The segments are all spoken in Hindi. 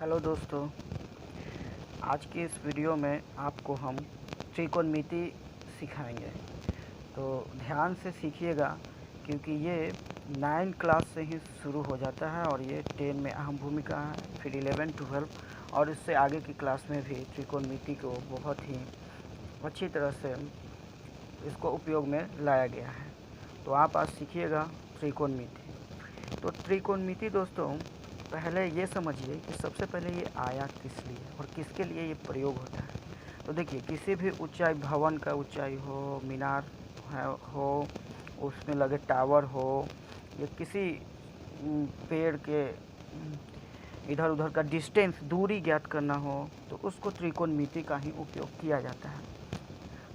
हेलो दोस्तों, आज की इस वीडियो में आपको हम त्रिकोणमिति सिखाएंगे। तो ध्यान से सीखिएगा क्योंकि ये 9 क्लास से ही शुरू हो जाता है और ये 10 में अहम भूमिका है, फिर 11, 12 और इससे आगे की क्लास में भी त्रिकोणमिति को बहुत ही अच्छी तरह से इसको उपयोग में लाया गया है। तो आप आज सीखिएगा त्रिकोणमिति। तो त्रिकोणमिति दोस्तों, पहले ये समझिए कि सबसे पहले ये आया किस लिए और किसके लिए ये प्रयोग होता है। तो देखिए, किसी भी ऊंचाई, भवन का ऊंचाई हो, मीनार हो, उसमें लगे टावर हो, या किसी पेड़ के इधर उधर का डिस्टेंस, दूरी ज्ञात करना हो, तो उसको त्रिकोणमिति का ही उपयोग किया जाता है।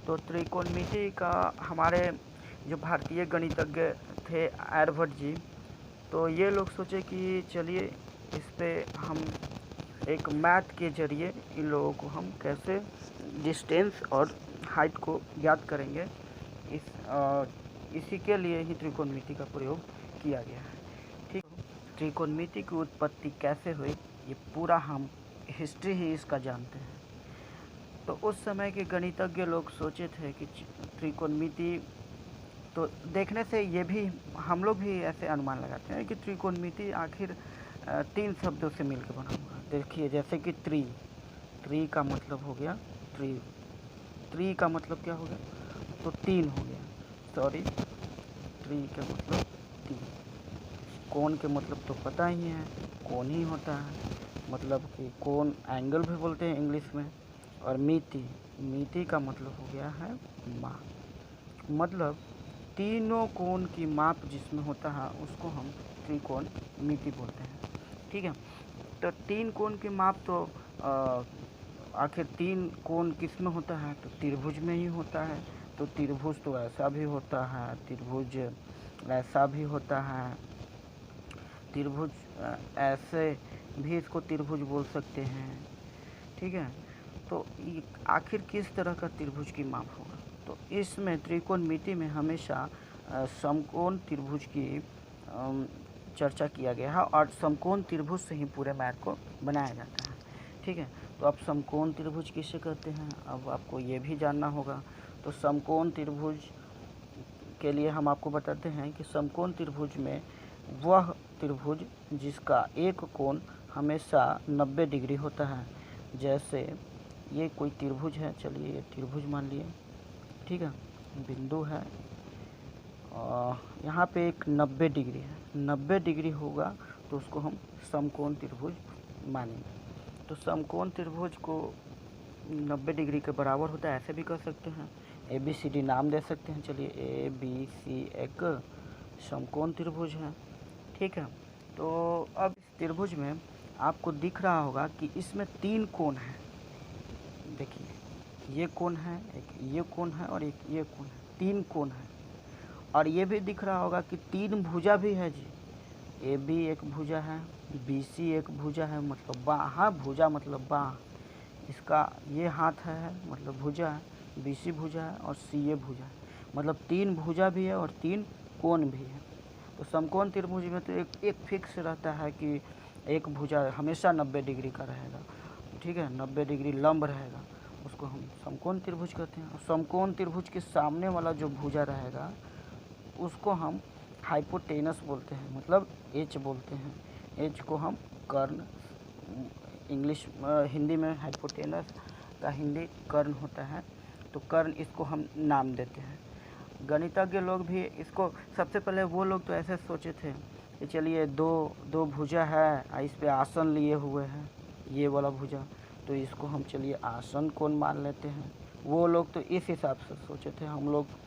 तो त्रिकोणमिति का हमारे जो भारतीय गणितज्ञ थे आर्यभट्ट जी, तो ये लोग सोचे कि चलिए इस पे हम एक मैथ के ज़रिए इन लोगों को हम कैसे डिस्टेंस और हाइट को ज्ञात करेंगे। इसी के लिए ही त्रिकोणमिति का प्रयोग किया गया है। ठीक, त्रिकोणमिति की उत्पत्ति कैसे हुई, ये पूरा हम हिस्ट्री ही इसका जानते हैं। तो उस समय के गणितज्ञ लोग सोचे थे कि त्रिकोणमिति, तो देखने से ये भी हम लोग भी ऐसे अनुमान लगाते हैं कि त्रिकोणमिति आखिर 3 शब्दों से मिलकर बना हुआ है। देखिए, जैसे कि त्रि का मतलब हो गया त्रि का मतलब क्या हो गया, तो 3 हो गया। सॉरी, त्रि का मतलब 3। कोण के मतलब तो पता ही है, कोण ही होता है, मतलब कि कोण एंगल भी बोलते हैं इंग्लिश में। और मिति का मतलब हो गया है माप, मतलब तीनों कोण की माप जिसमें होता है उसको हम त्रिकोणमिति बोलते हैं। ठीक है, तो 3 कोण की माप, तो आखिर 3 कोण किस में होता है, तो त्रिभुज में ही होता है। तो त्रिभुज तो ऐसा भी होता है, त्रिभुज ऐसा भी होता है, त्रिभुज ऐसे भी इसको त्रिभुज बोल सकते हैं। ठीक है, तो आखिर किस तरह का त्रिभुज की माप होगा, तो इसमें त्रिकोणमिति में हमेशा समकोण त्रिभुज की चर्चा किया गया है और समकोण त्रिभुज से ही पूरे मैथ को बनाया जाता है। ठीक है, तो अब समकोण त्रिभुज किसे कहते हैं, अब आपको ये भी जानना होगा। तो समकोण त्रिभुज के लिए हम आपको बताते हैं कि समकोण त्रिभुज में वह त्रिभुज जिसका एक कोण हमेशा 90 डिग्री होता है। जैसे ये कोई त्रिभुज है, चलिए ये त्रिभुज मान लिए। ठीक है, बिंदु है यहाँ पे एक 90 डिग्री है, 90 डिग्री होगा तो उसको हम समकोण त्रिभुज मानेंगे। तो समकोण त्रिभुज को 90 डिग्री के बराबर होता है, ऐसे भी कर सकते हैं, ABCD नाम दे सकते हैं। चलिए ABC एक समकोण त्रिभुज है। ठीक है, तो अब इस त्रिभुज में आपको दिख रहा होगा कि इसमें 3 कोण हैं। देखिए, ये कोण है, एक ये कोण है और एक ये कोण है, 3 कोण है। और ये भी दिख रहा होगा कि 3 भुजा भी है जी। AB एक भुजा है, BC एक भुजा है, मतलब बाँ, हाँ भुजा मतलब बाँ, इसका ये हाथ है मतलब भुजा है, BC भुजा है और CA भुजा है, मतलब 3 भुजा भी है और 3 कोण भी है। तो समकोण त्रिभुज में तो एक फिक्स रहता है कि एक भुजा हमेशा 90 डिग्री का रहेगा। ठीक है, 90 डिग्री लंब रहेगा, उसको हम समकोण त्रिभुज कहते हैं। समकोण त्रिभुज के सामने वाला जो भुजा रहेगा उसको हम हाइपोटेनस बोलते हैं, मतलब H बोलते हैं। H को हम कर्ण, इंग्लिश हिंदी में हाइपोटेनस का हिंदी कर्ण होता है, तो कर्ण इसको हम नाम देते हैं। गणितज्ञ लोग भी इसको, सबसे पहले वो लोग तो ऐसे सोचे थे कि चलिए दो भुजा है, इस पे आसन लिए हुए हैं, ये वाला भुजा, तो इसको हम चलिए आसन कोण मान लेते हैं। वो लोग तो इस हिसाब से सोचे थे, हम लोग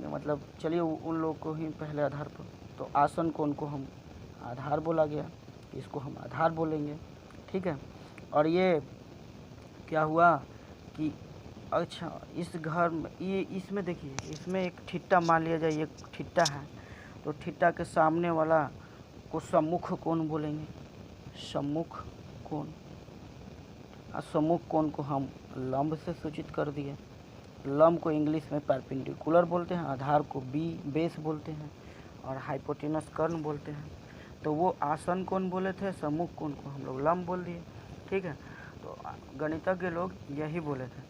मतलब चलिए उन लोग को ही पहले आधार पर, तो आसन कोण को हम आधार बोला गया, इसको हम आधार बोलेंगे। ठीक है, और ये क्या हुआ कि अच्छा इस घर में ये, इसमें देखिए, इसमें एक ठिट्टा मान लिया जाए, ये ठिट्टा है, तो ठिट्टा के सामने वाला को सम्मुख कोण बोलेंगे, सम्मुख कोण। और सम्मुख कोण को हम लंब से सूचित कर दिए। लंब को इंग्लिश में परपेंडिकुलर बोलते हैं, आधार को बेस बोलते हैं और हाइपोटेनस कर्ण बोलते हैं। तो वो आसन कोण बोले थे, सम्मुख कोण को हम लोग लंब बोल दिए। ठीक है। तो गणितज्ञ लोग यही बोले थे।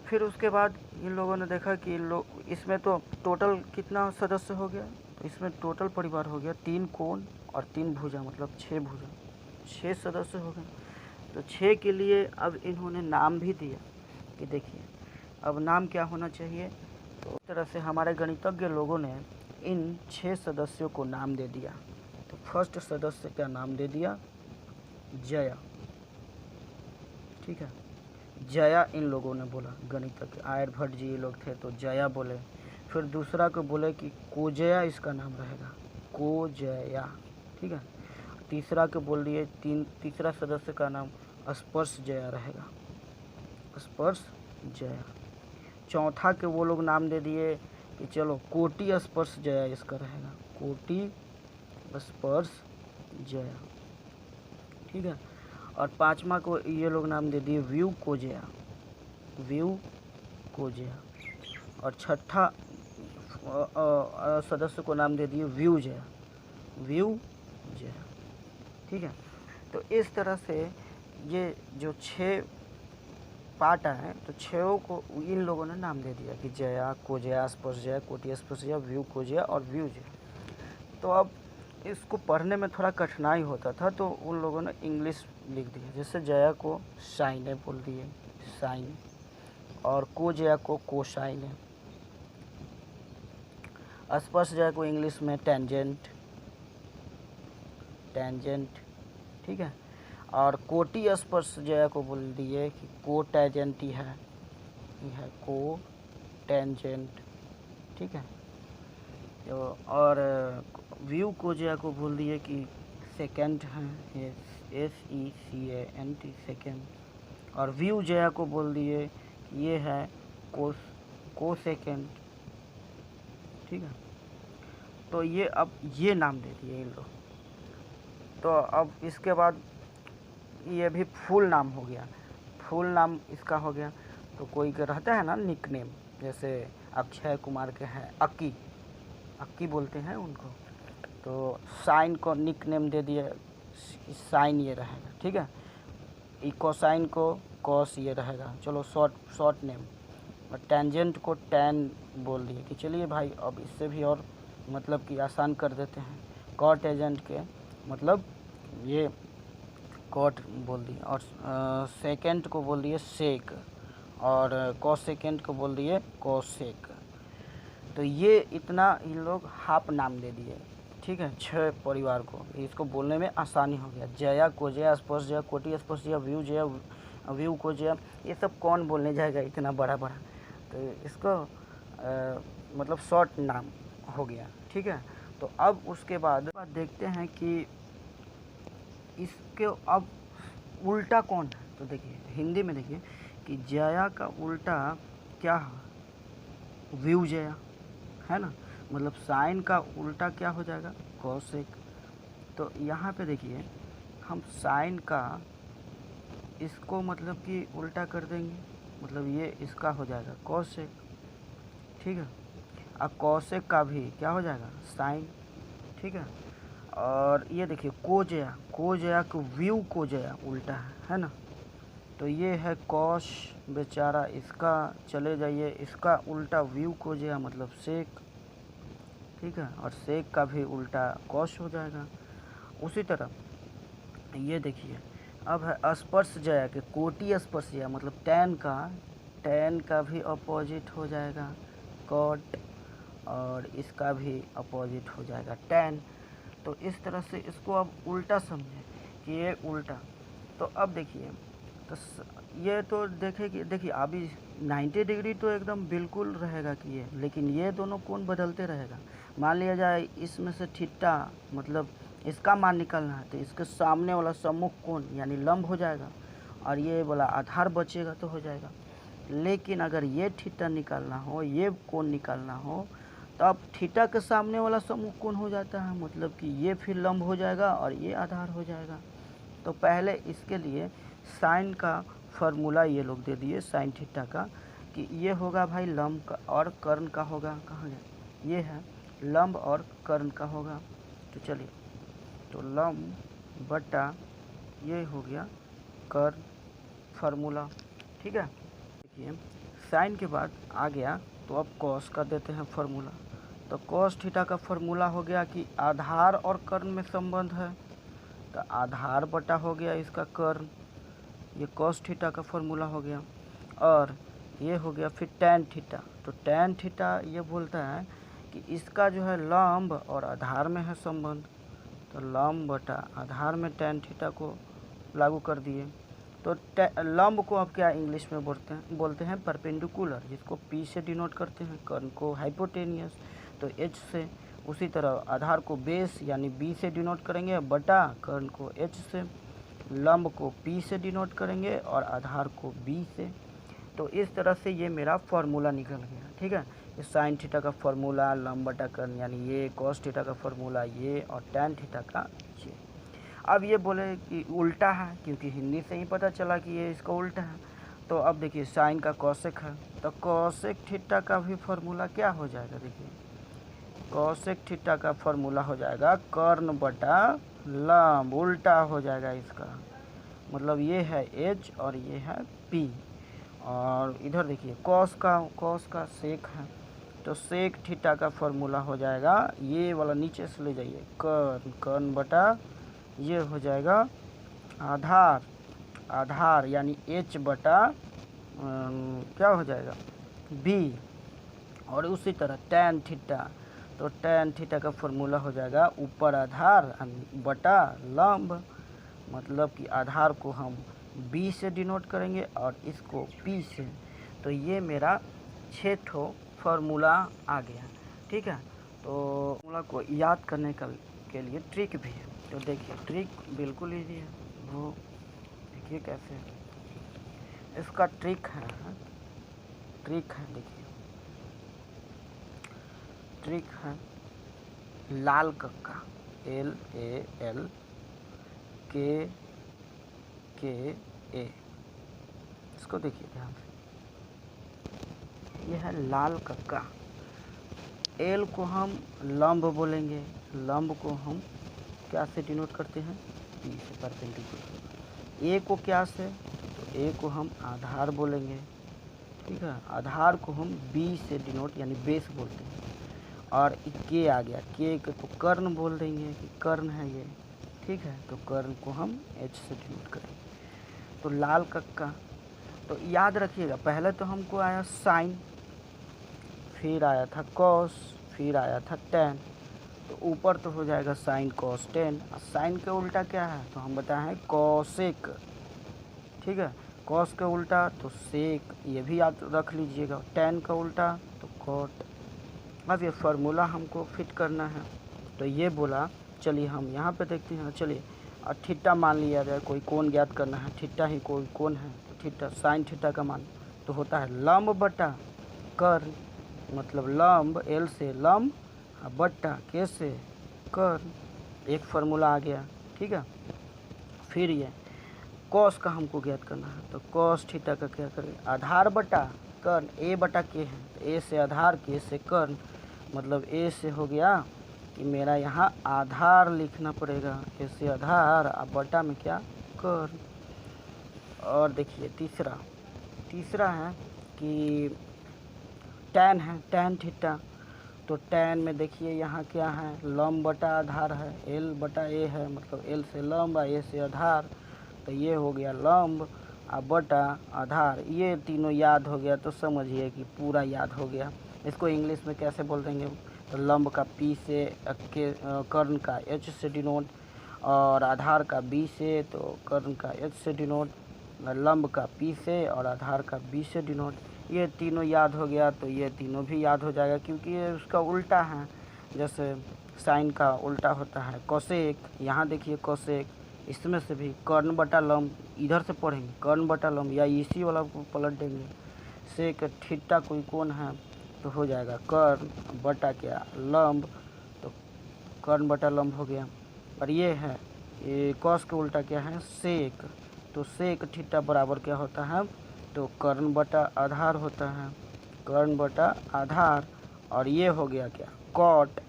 फिर उसके बाद इन लोगों ने देखा कि इसमें तो टोटल कितना सदस्य हो गया, तो इसमें टोटल परिवार हो गया 3 कोण और 3 भुजा, मतलब 6 भुजा, 6 सदस्य हो गए। तो 6 के लिए अब इन्होंने नाम भी दिया कि देखिए अब नाम क्या होना चाहिए। तो इस तरह से हमारे गणितज्ञ लोगों ने इन 6 सदस्यों को नाम दे दिया। तो फर्स्ट सदस्य का नाम दे दिया जया, ठीक है। जया इन लोगों ने बोला, गणितज्ञ आर्यभट्ट जी ये लोग थे तो जया बोले। फिर दूसरा को बोले कि कोजया इसका नाम रहेगा, कोजया, ठीक है। तीसरा को बोल दिए, तीसरा सदस्य का नाम स्पर्श जया रहेगा, स्पर्श जया। चौथा के वो लोग नाम दे दिए कि चलो कोटि स्पर्श जया इसका रहेगा, कोटि स्पर्श जया, ठीक है। और पांचवा को ये लोग नाम दे दिए व्यू कोजया, व्यू कोजया। और छठा सदस्य को नाम दे दिए व्यू जया, व्यू जया, ठीक है। तो इस तरह से ये जो 6 पार्ट हैं, तो 6 को इन लोगों ने नाम दे दिया कि जया, कोजया, स्पर्श जया, कोटि स्पर्श जया, व्यू कोजया और व्यू जया। तो अब इसको पढ़ने में थोड़ा कठिनाई होता था, तो उन लोगों ने इंग्लिश लिख दिया। जैसे जया को साइने बोल दिए, साइन, और कोजया को कोसाइने, स्पर्श जया को इंग्लिश में टेंजेंट, टेंजेंट, ठीक है। और कोटि स्पर्श जया को बोल दिए कि को टेंजेंट ही है, को टेंजेंट, ठीक है। तो और व्यू कोजया को बोल दिए कि सेकेंड है, SECANT, सेकेंड। और व्यू जया को बोल दिए कि ये है को सेकेंड, ठीक है। तो ये अब ये नाम दे दिए इन लोग। तो अब इसके बाद ये भी फुल नाम हो गया, फुल नाम इसका हो गया। तो कोई का रहता है ना निकनेम, जैसे अक्षय कुमार के हैं अक्की, अक्की बोलते हैं उनको। तो साइन को निकनेम दे दिए, साइन ये रहेगा, ठीक है। कोसाइन को कॉस ये रहेगा, चलो शॉर्ट नेम। और टेंजेंट को टैन बोल दिए कि चलिए भाई अब इससे भी और मतलब कि आसान कर देते हैं। कॉट एजेंट के मतलब ये कॉट बोल दिए। और सेकेंड को बोल दिए सेक, और कॉस सेकेंड को बोल दिए कॉसेक। तो ये इतना इन लोग हाफ नाम दे दिए, ठीक है, 6 परिवार को। इसको बोलने में आसानी हो गया। जया, कोजया, स्पर्श जया, कोटि स्पर्श जया, व्यू जया, व्यू कोजया, ये सब कौन बोलने जाएगा इतना बड़ा बड़ा। तो इसको मतलब शॉर्ट नाम हो गया, ठीक है। तो अब उसके बाद देखते हैं कि इसके अब उल्टा कौन है। तो देखिए हिंदी में देखिए कि जया का उल्टा क्या है, व्यू जया, है ना। मतलब साइन का उल्टा क्या हो जाएगा, कोसेक। तो यहाँ पे देखिए हम साइन का इसको मतलब कि उल्टा कर देंगे, मतलब ये इसका हो जाएगा कोसेक, ठीक है। अब कोसेक का भी क्या हो जाएगा, साइन, ठीक है। और ये देखिए कोजया, कोजया को व्यू कोजया उल्टा है ना। तो ये है कॉस बेचारा, इसका चले जाइए, इसका उल्टा व्यू कोजया मतलब सेक, ठीक है। और सेक का भी उल्टा कॉस हो जाएगा। उसी तरह ये देखिए अब है स्पर्श जया के कोटि स्पर्श जया मतलब टैन का भी अपोजिट हो जाएगा कॉट, और इसका भी अपोजिट हो जाएगा टैन। तो इस तरह से इसको अब उल्टा समझें कि ये उल्टा। तो अब देखिए तो ये तो देखिए अभी 90 डिग्री तो एकदम बिल्कुल रहेगा कि ये, लेकिन ये दोनों कोण बदलते रहेगा। मान लिया जाए इसमें से थीटा मतलब इसका मान निकालना है, तो इसके सामने वाला सम्मुख कोण यानी लंब हो जाएगा, और ये वाला आधार बचेगा तो हो जाएगा। लेकिन अगर ये थीटा निकालना हो, ये कोण निकालना हो, तो अब थीटा के सामने वाला सम्मुख कोण हो जाता है, मतलब कि ये फिर लंब हो जाएगा और ये आधार हो जाएगा। तो पहले इसके लिए साइन का फार्मूला ये लोग दे दिए, साइन थीटा का, कि ये होगा भाई लंब का और कर्ण का होगा, कहाँ गया, ये है लंब और कर्ण का होगा। तो चलिए, तो लंब बटा ये हो गया कर्न फार्मूला। ठीक है, देखिए साइन के बाद आ गया तो अब कॉस का देते हैं फार्मूला। तो कॉस थीटा का फार्मूला हो गया कि आधार और कर्ण में संबंध है, तो आधार बटा हो गया इसका कर्ण, ये कॉस थीटा का फार्मूला हो गया। और ये हो गया फिर टैन थीटा। तो टैन थीटा ये बोलता है कि इसका जो है लंब और आधार में है संबंध, तो लंब बटा आधार में टैन थीटा को लागू कर दिए। तो लंब को अब क्या इंग्लिश में बोलते हैं परपेंडिकुलर, जिसको P से डिनोट करते हैं, कर्ण को हाइपोटेनियस तो H से। उसी तरह आधार को बेस यानी B से डिनोट करेंगे बटा कर्ण को H से, लंब को P से डिनोट करेंगे और आधार को B से। तो इस तरह से ये मेरा फार्मूला निकल गया। ठीक है, ये साइन थीटा का फार्मूला, लंब बटा कर्ण यानी ये, कॉस थीटा का फार्मूला ये, और टैन थीटा का ये। अब ये बोले कि उल्टा है, क्योंकि हिंदी से ही पता चला कि ये इसका उल्टा है। तो अब देखिए साइन का कॉसेक है, तो कॉसेक थीटा का भी फार्मूला क्या हो जाएगा, देखिए कॉसेक थीटा का फार्मूला हो जाएगा कर्ण बटा लंब, उल्टा हो जाएगा इसका, मतलब ये है H और ये है P। और इधर देखिए कॉस का सेक है, तो सेक थीटा का फार्मूला हो जाएगा, ये वाला नीचे से ले जाइए, कर्ण बटा ये हो जाएगा आधार यानी H बटा क्या हो जाएगा B। और उसी तरह टैन थीटा, तो टैन थीटा का फार्मूला हो जाएगा ऊपर आधार बटा लंब, मतलब कि आधार को हम B से डिनोट करेंगे और इसको P से। तो ये मेरा 6 ठो फार्मूला आ गया। ठीक है, तो फार्मूला को याद करने के लिए ट्रिक भी है। तो देखिए ट्रिक बिल्कुल ईजी है, वो देखिए कैसे इसका ट्रिक है देखिए ट्रिक है लाल कक्का, LALKKA, इसको देखिए ध्यान से, यह है लाल कक्का। एल को हम लंब बोलेंगे, लंब को हम क्या से डिनोट करते हैं, P से, परपेंडिकुलर। ए को क्या से, तो ए को हम आधार बोलेंगे। ठीक है, आधार को हम B से डिनोट यानी बेस बोलते हैं। और के आ गया, के को कर्ण बोल देंगे कि कर्ण है ये। ठीक है, तो कर्ण को हम H से डिनोट करेंगे। तो लाल कक्का, तो याद रखिएगा पहले तो हमको आया साइन, फिर आया था कॉस, फिर आया था टैन। तो ऊपर तो हो जाएगा साइन कॉस टैन, और साइन के उल्टा क्या है तो हम बताएं कॉसेक। ठीक है, कॉस का उल्टा तो सेक, ये भी याद रख लीजिएगा। टैन का उल्टा तो कॉट। अब ये फार्मूला हमको फिट करना है, तो ये बोला चलिए हम यहाँ पे देखते हैं। चलिए और थीटा मान लिया जाए, कोई कोण ज्ञात करना है, थीटा ही कोई कोण है, तो थीटा साइन थीटा का मान तो होता है लंब बटा कर्ण, मतलब लंब L से लंब बट्टा के से कर्ण, एक फार्मूला आ गया। ठीक है, फिर ये कॉस का हमको ज्ञात करना है, तो कॉस थीटा का क्या करें, आधार बटा कर्ण, A बटा के है, तो A से आधार के से कर्ण, मतलब A से हो गया कि मेरा यहाँ आधार लिखना पड़ेगा, A से आधार और बटा में क्या कर्ण। और देखिए तीसरा है कि टैन है, टैन थीटा। तो टैन में देखिए यहाँ क्या है, लंब बटा आधार है, L बटा A है, मतलब L से लंब A से आधार, तो ये हो गया लंब और बटा आधार। ये तीनों याद हो गया तो समझिए कि पूरा याद हो गया। इसको इंग्लिश में कैसे बोल देंगे, तो लंब का P से, कर्ण का H से डिनोट, और आधार का B से, तो कर्ण का H से डिनोट, लंब का P से और आधार का B से डिनोट। ये तीनों याद हो गया तो ये तीनों भी याद हो जाएगा, क्योंकि ये उसका उल्टा है। जैसे साइन का उल्टा होता है कोसेक, यहाँ देखिए कोसेक, इसमें से भी कर्ण बटा लंब, इधर से पढ़ेंगे कर्ण बटा लंब या इसी वाला को पलट देंगे। सेक थीटा कोई कोण है तो हो जाएगा कर्ण बटा क्या लंब, तो कर्ण बटा लंब हो गया। और ये है ये कॉस के उल्टा क्या है सेक, तो सेक थीटा बराबर क्या होता है, तो कर्ण बटा आधार होता है, कर्ण बटा आधार। और ये हो गया क्या कॉट,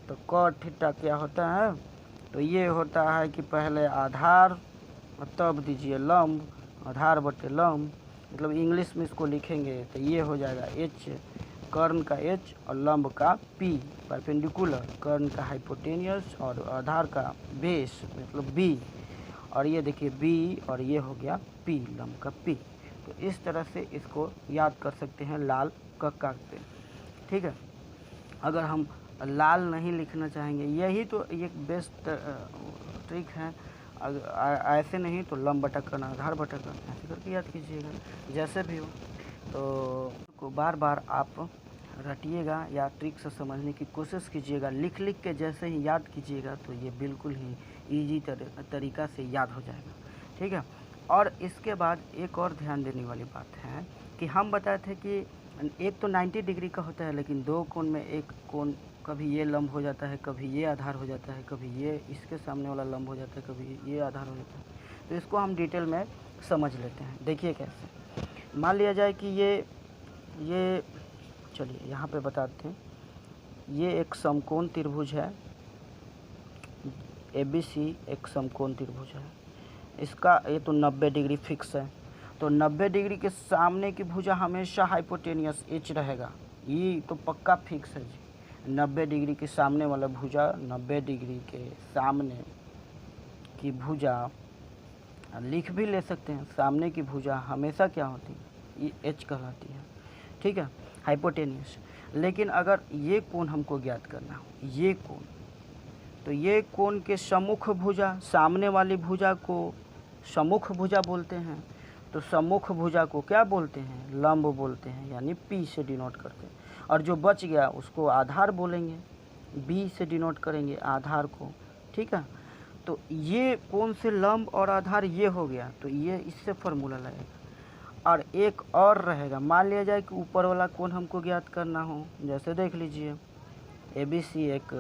तो कॉट थीटा क्या होता है, तो ये होता है कि पहले आधार और तब दीजिए लंब, आधार बटे लंब, मतलब इंग्लिश में इसको लिखेंगे तो ये हो जाएगा एच, कर्ण का एच और लंब का पी, परपेंडिकुलर, कर्ण का हाइपोटेनियस और आधार का बेस मतलब बी, और ये देखिए बी और ये हो गया पी, लंब का पी। तो इस तरह से इसको याद कर सकते हैं लाल कक्का पे। ठीक है, अगर हम लाल नहीं लिखना चाहेंगे, यही तो एक बेस्ट ट्रिक है। ऐसे नहीं तो लंब बटा कर्ण, आधार बटा कर्ण, ऐसे करके याद कीजिएगा, जैसे भी हो। तो बार बार आप रटिएगा या ट्रिक से समझने की कोशिश कीजिएगा, लिख लिख के जैसे ही याद कीजिएगा तो ये बिल्कुल ही ईजी तरीका से याद हो जाएगा। ठीक है, और इसके बाद एक और ध्यान देने वाली बात है कि हम बताए थे कि एक तो 90 डिग्री का होता है, लेकिन दो कोण में एक कोण कभी ये लंब हो जाता है, कभी ये आधार हो जाता है, कभी ये इसके सामने वाला लंब हो जाता है, कभी ये आधार हो जाता है। तो इसको हम डिटेल में समझ लेते हैं। देखिए कैसे, मान लिया जाए कि ये चलिए यहाँ पे बताते हैं, ये एक समकोण त्रिभुज है, ABC एक समकोण त्रिभुज है, इसका ये तो 90 डिग्री फिक्स है। तो 90 डिग्री के सामने की भुजा हमेशा हाइपोटेनियस एच रहेगा, ये तो पक्का फिक्स है जी। 90 डिग्री के सामने वाला भुजा, 90 डिग्री के सामने की भुजा लिख भी ले सकते हैं, सामने की भुजा हमेशा क्या होती है, ये एच कहलाती है। ठीक है, हाइपोटेनियस। लेकिन अगर ये कोण हमको ज्ञात करना हो, ये कोण, तो ये कोण के सम्मुख भुजा, सामने वाली भुजा को सम्मुख भुजा बोलते हैं। तो सम्मुख भुजा को क्या बोलते हैं, लंब बोलते हैं, यानी P से डिनोट करते हैं। और जो बच गया उसको आधार बोलेंगे, B से डिनोट करेंगे आधार को। ठीक है, तो ये कोण से लंब और आधार ये हो गया, तो ये इससे फॉर्मूला लगेगा। और एक और रहेगा, मान लिया जाए कि ऊपर वाला कोण हमको ज्ञात करना हो, जैसे देख लीजिए ABC एक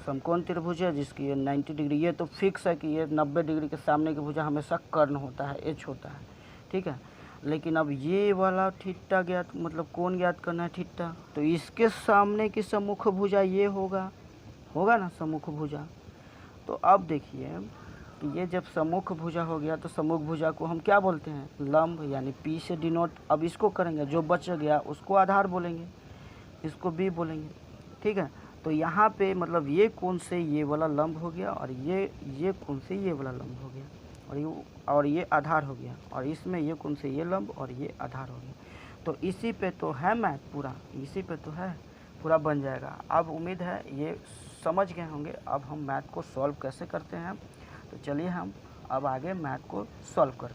समकोण त्रिभुज है जिसकी ये 90 डिग्री, ये तो फिक्स है कि ये 90 डिग्री के सामने की भुजा हमेशा कर्ण होता है, एच होता है। ठीक है, लेकिन अब ये वाला थीटा ज्ञात, मतलब कोण ज्ञात करना है थीटा, तो इसके सामने की सम्मुख भुजा ये होगा ना सम्मुख भुजा। तो अब देखिए कि ये जब सम्मुख भुजा हो गया तो सम्मुख भुजा को हम क्या बोलते हैं, लंब, यानी P से डिनोट। अब इसको करेंगे, जो बच गया उसको आधार बोलेंगे, इसको B बोलेंगे। ठीक है, तो यहाँ पे मतलब ये कोण से ये वाला लंब हो गया, और ये कोण से ये वाला लंब हो गया, और ये आधार हो गया, और इसमें ये कोण से ये लंब और ये आधार हो गया। तो इसी पे तो है मैथ पूरा, इसी पे तो है पूरा बन जाएगा। अब उम्मीद है ये समझ गए होंगे अब हम मैथ को सॉल्व कैसे करते हैं। तो चलिए हम अब आगे मैथ को सॉल्व करते हैं।